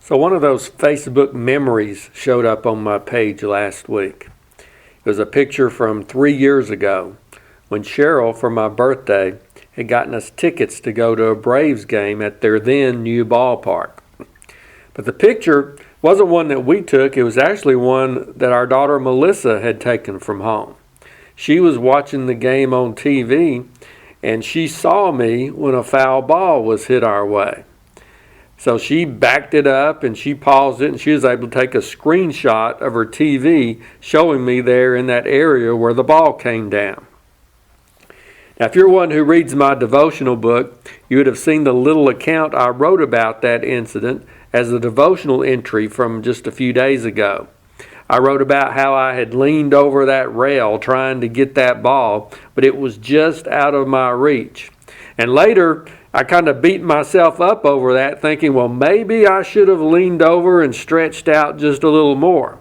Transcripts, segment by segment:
So one of those Facebook memories showed up on my page last week. It was a picture from 3 years ago when Cheryl, for my birthday, had gotten us tickets to go to a Braves game at their then new ballpark. But the picture wasn't one that we took. It was actually one that our daughter Melissa had taken from home. She was watching the game on TV, and she saw me when a foul ball was hit our way. So she backed it up and she paused it, and she was able to take a screenshot of her TV showing me there in that area where the ball came down. Now, if you're one who reads my devotional book, you would have seen the little account I wrote about that incident as a devotional entry from just a few days ago. I wrote about how I had leaned over that rail trying to get that ball, but it was just out of my reach. And later, I kind of beat myself up over that, thinking, well, maybe I should have leaned over and stretched out just a little more.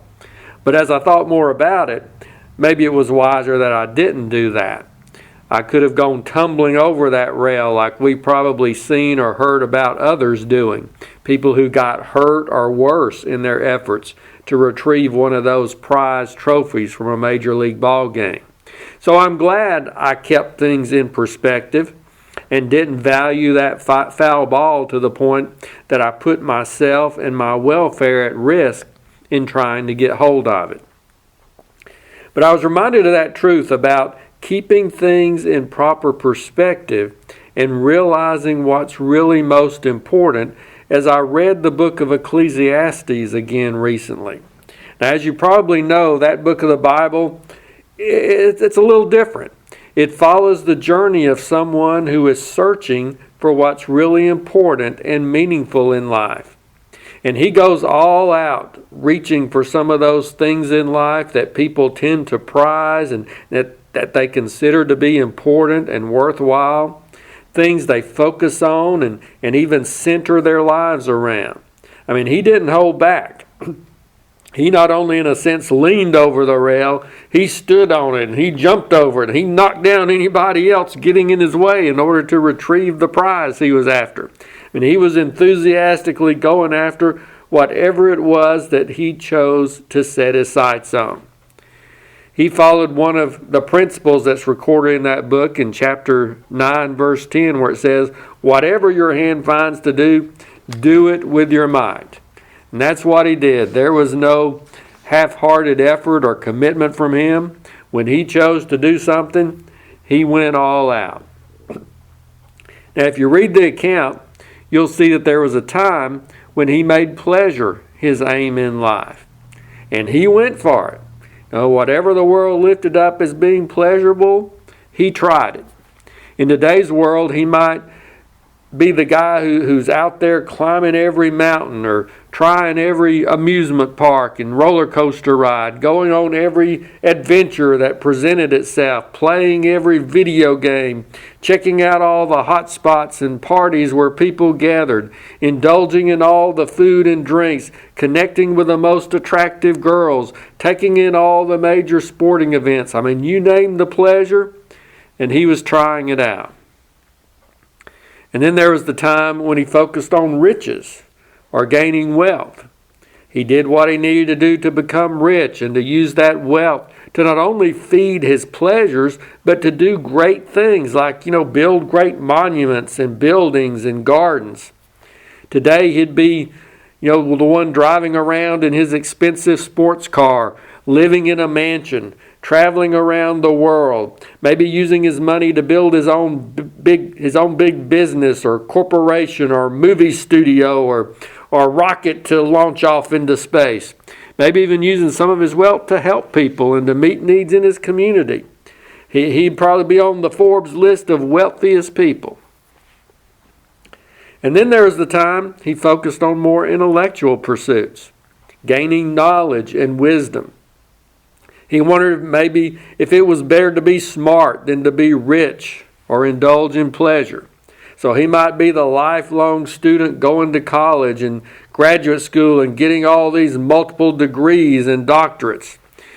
But as I thought more about it, maybe it was wiser that I didn't do that. I could have gone tumbling over that rail like we've probably seen or heard about others doing, people who got hurt or worse in their efforts to retrieve one of those prized trophies from a major league ball game. So I'm glad I kept things in perspective and didn't value that foul ball to the point that I put myself and my welfare at risk in trying to get hold of it. But I was reminded of that truth about keeping things in proper perspective and realizing what's really most important as I read the book of Ecclesiastes again recently. Now, as you probably know, that book of the Bible, it's a little different. It follows the journey of someone who is searching for what's really important and meaningful in life. And he goes all out, reaching for some of those things in life that people tend to prize and that they consider to be important and worthwhile, things they focus on and even center their lives around. I mean, he didn't hold back. He not only, in a sense, leaned over the rail, he stood on it and he jumped over it. And he knocked down anybody else getting in his way in order to retrieve the prize he was after. And he was enthusiastically going after whatever it was that he chose to set his sights on. He followed one of the principles that's recorded in that book in chapter 9, verse 10, where it says, whatever your hand finds to do, do it with your might. And that's what he did. There was no half-hearted effort or commitment from him. When he chose to do something, he went all out. Now, if you read the account, you'll see that there was a time when he made pleasure his aim in life. And he went for it. Whatever the world lifted up as being pleasurable, he tried it. In today's world, he might be the guy who's out there climbing every mountain or trying every amusement park and roller coaster ride, going on every adventure that presented itself, playing every video game, checking out all the hot spots and parties where people gathered, indulging in all the food and drinks, connecting with the most attractive girls, taking in all the major sporting events. I mean, you name the pleasure, and he was trying it out. And then there was the time when he focused on riches or gaining wealth. He did what he needed to do to become rich and to use that wealth to not only feed his pleasures, but to do great things like, build great monuments and buildings and gardens. Today he'd be, the one driving around in his expensive sports car, living in a mansion, traveling around the world, maybe using his money to build his own big business or corporation or movie studio or rocket to launch off into space. Maybe even using some of his wealth to help people and to meet needs in his community. He'd probably be on the Forbes list of wealthiest people. And then there was the time he focused on more intellectual pursuits, gaining knowledge and wisdom. He wondered maybe if it was better to be smart than to be rich or indulge in pleasure. So he might be the lifelong student going to college and graduate school and getting all these multiple degrees and doctorates.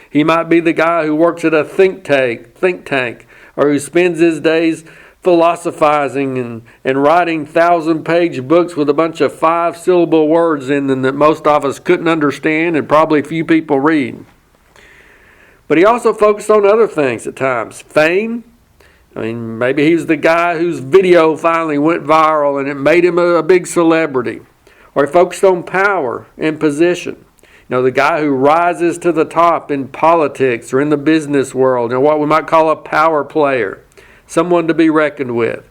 He might be the guy who works at a think tank or who spends his days philosophizing and writing 1,000-page books with a bunch of 5-syllable words in them that most of us couldn't understand and probably few people read. But he also focused on other things at times. Fame. I mean, maybe he was the guy whose video finally went viral and it made him a big celebrity. Or he focused on power and position. You know, the guy who rises to the top in politics or in the business world, what we might call a power player, someone to be reckoned with.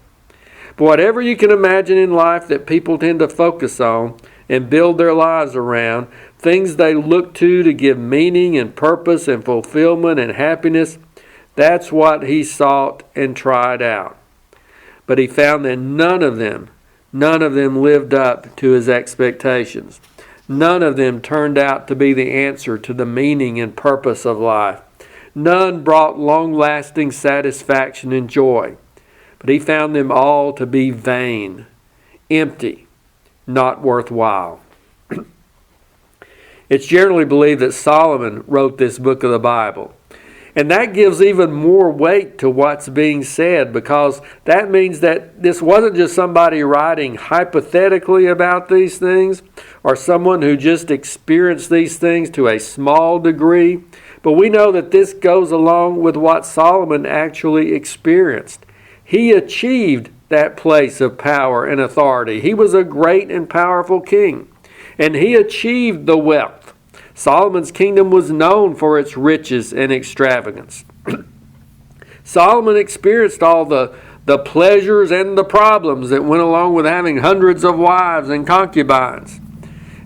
But whatever you can imagine in life that people tend to focus on and build their lives around, things they look to give meaning and purpose and fulfillment and happiness, that's what he sought and tried out. But he found that none of them lived up to his expectations. None of them turned out to be the answer to the meaning and purpose of life. None brought long-lasting satisfaction and joy. But he found them all to be vain, empty, not worthwhile. It's generally believed that Solomon wrote this book of the Bible. And that gives even more weight to what's being said, because that means that this wasn't just somebody writing hypothetically about these things or someone who just experienced these things to a small degree. But we know that this goes along with what Solomon actually experienced. He achieved that place of power and authority. He was a great and powerful king, and he achieved the wealth. Solomon's kingdom was known for its riches and extravagance. Solomon experienced all the pleasures and the problems that went along with having hundreds of wives and concubines.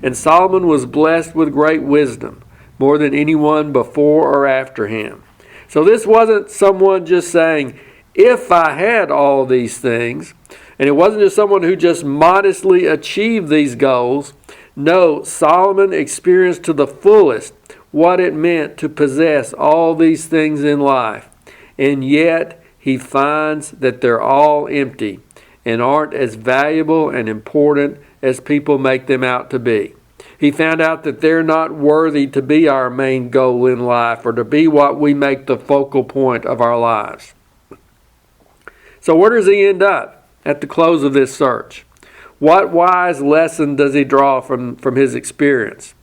And Solomon was blessed with great wisdom, more than anyone before or after him. So this wasn't someone just saying, if I had all these things, and it wasn't just someone who just modestly achieved these goals. No, Solomon experienced to the fullest what it meant to possess all these things in life. And yet, he finds that they're all empty and aren't as valuable and important as people make them out to be. He found out that they're not worthy to be our main goal in life or to be what we make the focal point of our lives. So where does he end up at the close of this search? What wise lesson does he draw from his experience?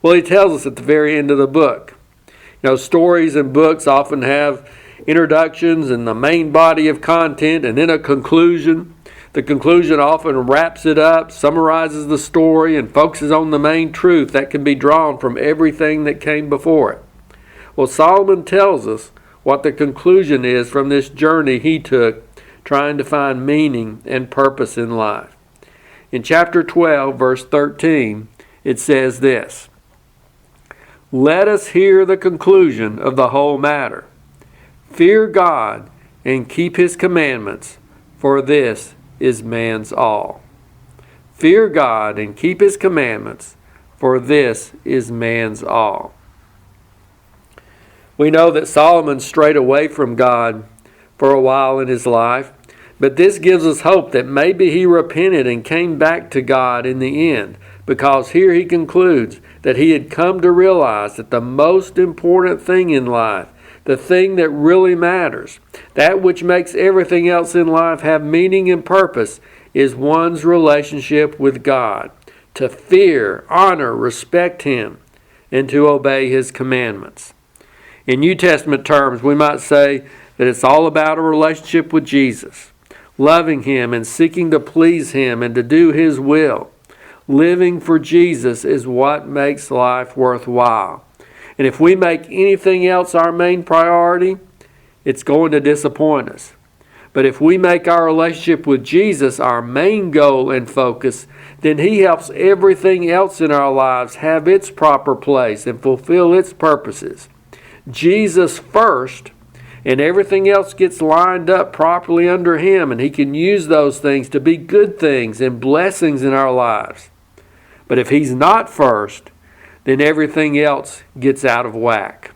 Well, he tells us at the very end of the book. You know, stories and books often have introductions and the main body of content and then a conclusion. The conclusion often wraps it up, summarizes the story, and focuses on the main truth that can be drawn from everything that came before it. Well, Solomon tells us what the conclusion is from this journey he took trying to find meaning and purpose in life. In chapter 12, verse 13, it says this: "Let us hear the conclusion of the whole matter. Fear God and keep his commandments, for this is man's all." Fear God and keep his commandments, for this is man's all. We know that Solomon strayed away from God for a while in his life, but this gives us hope that maybe he repented and came back to God in the end, because here he concludes that he had come to realize that the most important thing in life, the thing that really matters, that which makes everything else in life have meaning and purpose, is one's relationship with God. To fear, honor, respect him, and to obey his commandments. In New Testament terms, we might say that it's all about a relationship with Jesus. Loving him and seeking to please him and to do his will. Living for Jesus is what makes life worthwhile. And if we make anything else our main priority, it's going to disappoint us. But if we make our relationship with Jesus our main goal and focus, then he helps everything else in our lives have its proper place and fulfill its purposes. Jesus first, and everything else gets lined up properly under him, and he can use those things to be good things and blessings in our lives. But if he's not first, then everything else gets out of whack.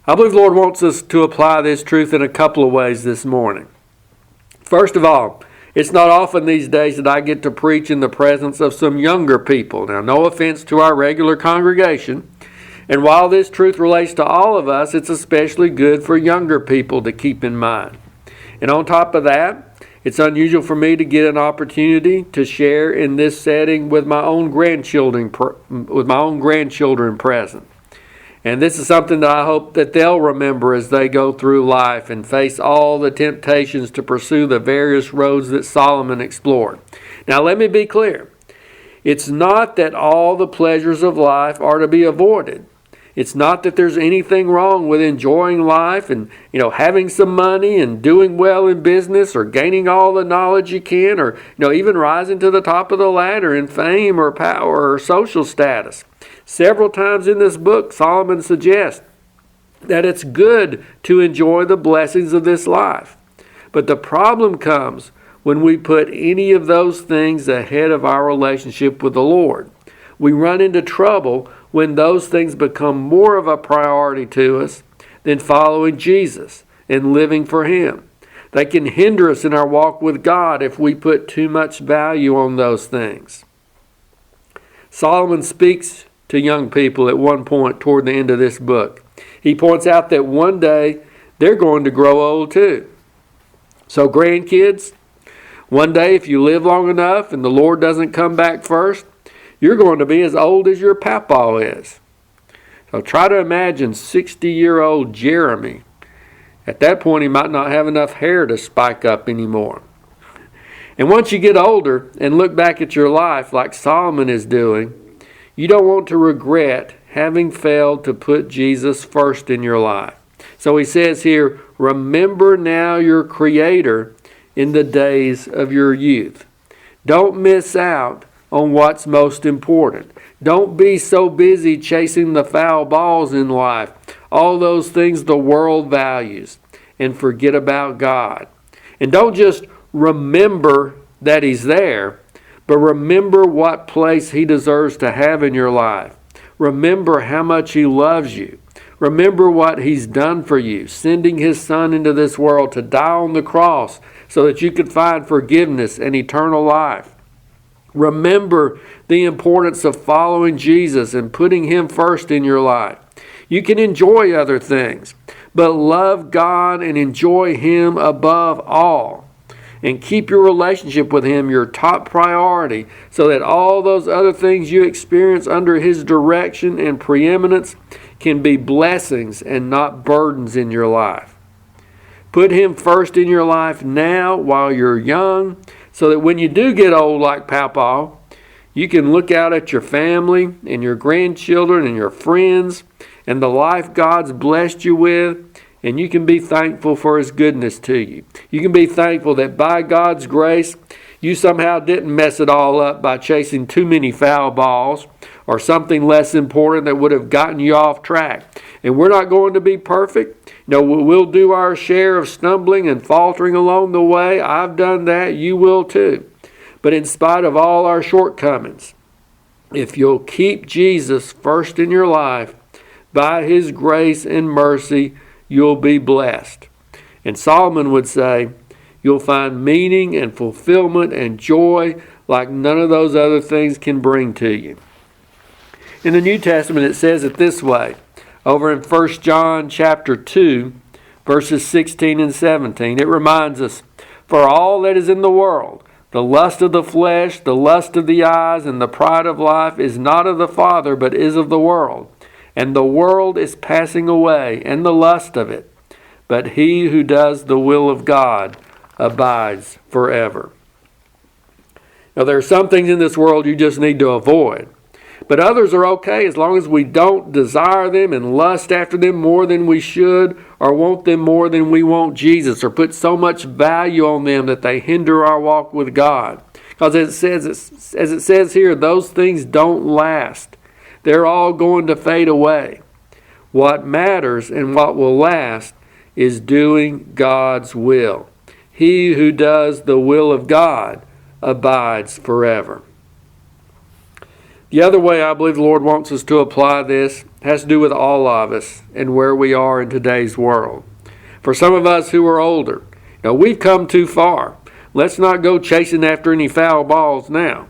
I believe the Lord wants us to apply this truth in a couple of ways this morning. First of all, it's not often these days that I get to preach in the presence of some younger people. Now, no offense to our regular congregation. And while this truth relates to all of us, it's especially good for younger people to keep in mind. And on top of that, it's unusual for me to get an opportunity to share in this setting with my own grandchildren present. And this is something that I hope that they'll remember as they go through life and face all the temptations to pursue the various roads that Solomon explored. Now let me be clear. It's not that all the pleasures of life are to be avoided. It's not that there's anything wrong with enjoying life and, having some money and doing well in business or gaining all the knowledge you can or, even rising to the top of the ladder in fame or power or social status. Several times in this book, Solomon suggests that it's good to enjoy the blessings of this life. But the problem comes when we put any of those things ahead of our relationship with the Lord. We run into trouble when those things become more of a priority to us than following Jesus and living for Him. They can hinder us in our walk with God if we put too much value on those things. Solomon speaks to young people at one point toward the end of this book. He points out that one day they're going to grow old too. So grandkids, one day if you live long enough and the Lord doesn't come back first, you're going to be as old as your papa is. So try to imagine 60-year-old Jeremy. At that point, he might not have enough hair to spike up anymore. And once you get older and look back at your life like Solomon is doing, you don't want to regret having failed to put Jesus first in your life. So he says here, remember now your Creator in the days of your youth. Don't miss out on what's most important. Don't be so busy chasing the foul balls in life, all those things the world values, and forget about God. And don't just remember that He's there, but remember what place He deserves to have in your life. Remember how much He loves you. Remember what He's done for you, sending His Son into this world to die on the cross so that you could find forgiveness and eternal life. Remember the importance of following Jesus and putting Him first in your life. You can enjoy other things, but love God and enjoy Him above all. And keep your relationship with Him your top priority so that all those other things you experience under His direction and preeminence can be blessings and not burdens in your life. Put Him first in your life now while you're young so that when you do get old like Papa, you can look out at your family and your grandchildren and your friends and the life God's blessed you with, and you can be thankful for His goodness to you. You can be thankful that by God's grace, you somehow didn't mess it all up by chasing too many foul balls or something less important that would have gotten you off track. And we're not going to be perfect. We'll do our share of stumbling and faltering along the way. I've done that. You will too. But in spite of all our shortcomings, if you'll keep Jesus first in your life, by His grace and mercy, you'll be blessed. And Solomon would say, you'll find meaning and fulfillment and joy like none of those other things can bring to you. In the New Testament, it says it this way, over in 1 John chapter 2, verses 16 and 17. It reminds us, for all that is in the world, the lust of the flesh, the lust of the eyes, and the pride of life is not of the Father, but is of the world. And the world is passing away, and the lust of it. But he who does the will of God abides forever. Now, there are some things in this world you just need to avoid. But others are okay as long as we don't desire them and lust after them more than we should, or want them more than we want Jesus, or put so much value on them that they hinder our walk with God. Because as it says here, those things don't last. They're all going to fade away. What matters and what will last is doing God's will. He who does the will of God abides forever. The other way I believe the Lord wants us to apply this has to do with all of us and where we are in today's world. For some of us who are older, we've come too far. Let's not go chasing after any foul balls now.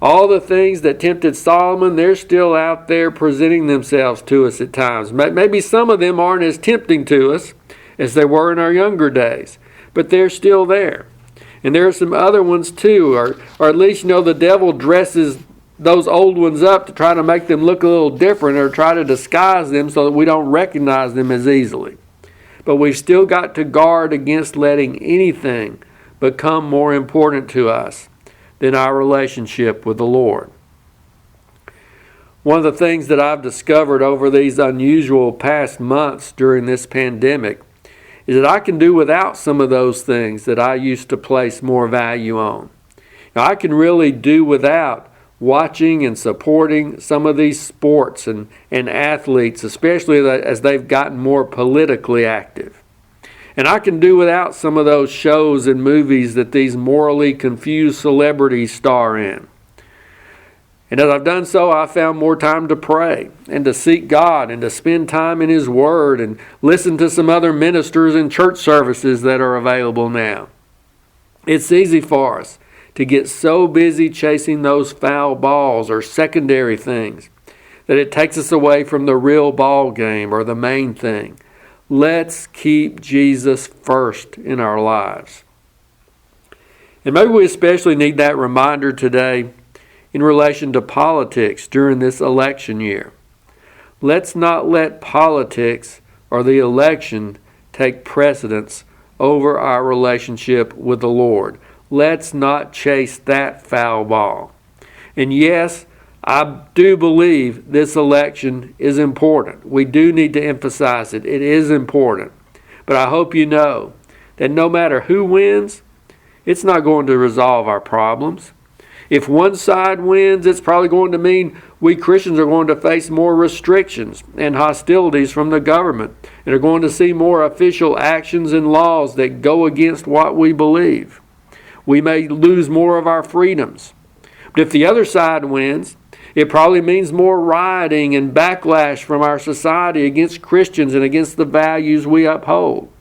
All the things that tempted Solomon, they're still out there presenting themselves to us at times. Maybe some of them aren't as tempting to us as they were in our younger days. but they're still there. And there are some other ones too, or at least, the devil dresses those old ones up to try to make them look a little different or try to disguise them so that we don't recognize them as easily. But we've still got to guard against letting anything become more important to us than our relationship with the Lord. One of the things that I've discovered over these unusual past months during this pandemic is that I can do without some of those things that I used to place more value on. Now, I can really do without watching and supporting some of these sports and athletes, especially as they've gotten more politically active. And I can do without some of those shows and movies that these morally confused celebrities star in. And as I've done so, I've found more time to pray and to seek God and to spend time in His Word and listen to some other ministers and church services that are available now. It's easy for us to get so busy chasing those foul balls or secondary things that it takes us away from the real ball game or the main thing. Let's keep Jesus first in our lives. And maybe we especially need that reminder today in relation to politics during this election year. Let's not let politics or the election take precedence over our relationship with the Lord. Let's not chase that foul ball. And yes, I do believe this election is important. We do need to emphasize it. It is important. But I hope you know that no matter who wins, it's not going to resolve our problems. If one side wins, it's probably going to mean we Christians are going to face more restrictions and hostilities from the government and are going to see more official actions and laws that go against what we believe. We may lose more of our freedoms. But if the other side wins, it probably means more rioting and backlash from our society against Christians and against the values we uphold.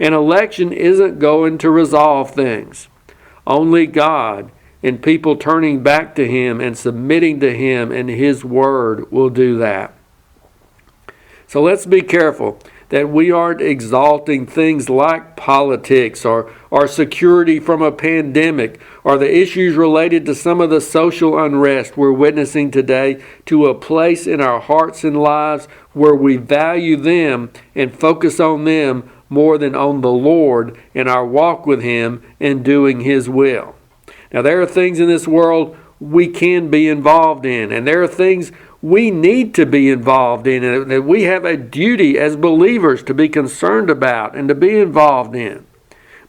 An election isn't going to resolve things. Only God and people turning back to Him and submitting to Him and His Word will do that. So let's be careful that we aren't exalting things like politics or security from a pandemic or the issues related to some of the social unrest we're witnessing today to a place in our hearts and lives where we value them and focus on them more than on the Lord and our walk with Him and doing His will. Now, there are things in this world we can be involved in, and there are things we need to be involved in, and that we have a duty as believers to be concerned about and to be involved in.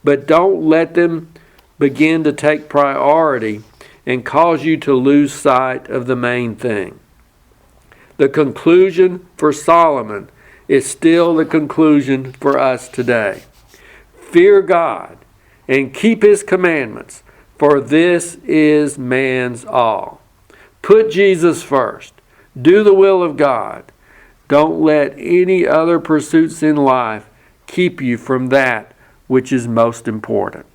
But don't let them begin to take priority and cause you to lose sight of the main thing. The conclusion for Solomon is still the conclusion for us today. Fear God and keep His commandments, for this is man's all. Put Jesus first. Do the will of God. Don't let any other pursuits in life keep you from that which is most important.